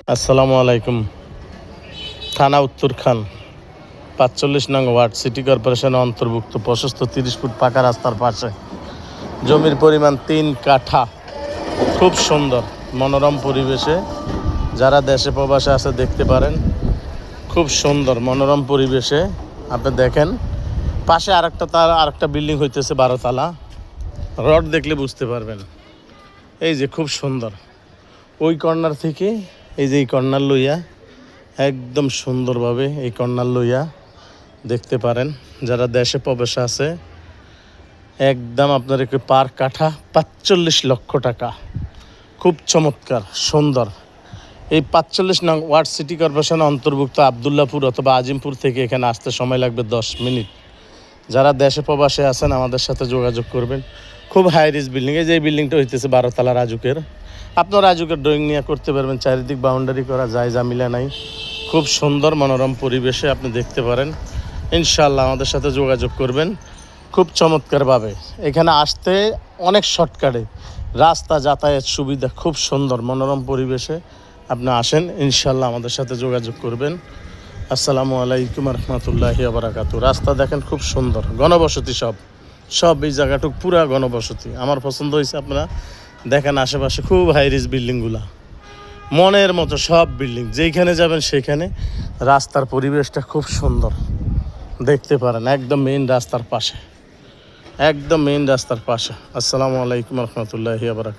আসসালামু আলাইকুম। থানা উত্তরখান ৪৫ নং ওয়ার্ড সিটি কর্পোরেশনের অন্তর্ভুক্ত প্রশস্ত ৩০ ফুট পাকা রাস্তার পাশে জমির পরিমাণ ৩ কাঠা। খুব সুন্দর মনোরম পরিবেশে, যারা দেশে প্রবাসে আছে দেখতে পারেন। খুব সুন্দর মনোরম পরিবেশে আপনি দেখেন। পাশে আরেকটা বিল্ডিং হইতেছে ১২ তলা। রড দেখলে বুঝতে পারবেন। এই যে খুব সুন্দর, ওই কর্নার থেকে এই যে এই কর্নার লইয়া একদম সুন্দরভাবে এই কর্নার লইয়া দেখতে পারেন। যারা দেশে প্রবাসে আছে একদম আপনার একটু পার কাঠা ৪৫ লক্ষ টাকা। খুব চমৎকার সুন্দর। এই ৪৫ নং ওয়ার্ড সিটি কর্পোরেশনের অন্তর্ভুক্ত আবদুল্লাপুর অথবা আজিমপুর থেকে এখানে আসতে সময় লাগবে 10 মিনিট। যারা দেশে প্রবাসে আছেন আমাদের সাথে যোগাযোগ করবেন। খুব হাই রিস্ক বিল্ডিং। এই যে এই বিল্ডিংটা হইতেছে ১২ তলা রাজুকের। আপনার রাজুকের ড্রয়িং নিয়ে করতে পারবেন। চারিদিক বাউন্ডারি করা, যায় জামিলা নাই। খুব সুন্দর মনোরম পরিবেশে আপনি দেখতে পারেন। ইনশাআল্লাহ আমাদের সাথে যোগাযোগ করবেন। খুব চমৎকারভাবে এখানে আসতে অনেক শর্টকাটে রাস্তা, যাতায়াত সুবিধা, খুব সুন্দর মনোরম পরিবেশে আপনি আসেন। ইনশাআল্লাহ আমাদের সাথে যোগাযোগ করবেন। আসসালামু আলাইকুম রহমতুল্লাহি ওয়া বারাকাতুহু। রাস্তা দেখেন খুব সুন্দর, ঘনবসতি সব এই জায়গাটুক পুরা ঘনবসতি। আমার পছন্দ হয়েছে। আপনারা দেখেন আশেপাশে খুব হাই রিস্ক বিল্ডিংগুলা, মনের মতো সব বিল্ডিং। যেইখানে যাবেন সেইখানে রাস্তার পরিবেশটা খুব সুন্দর দেখতে পারেন। একদম মেইন রাস্তার পাশে। আসসালামু আলাইকুম রহমতুল্লাহি ওয়া বারাকাতুহু।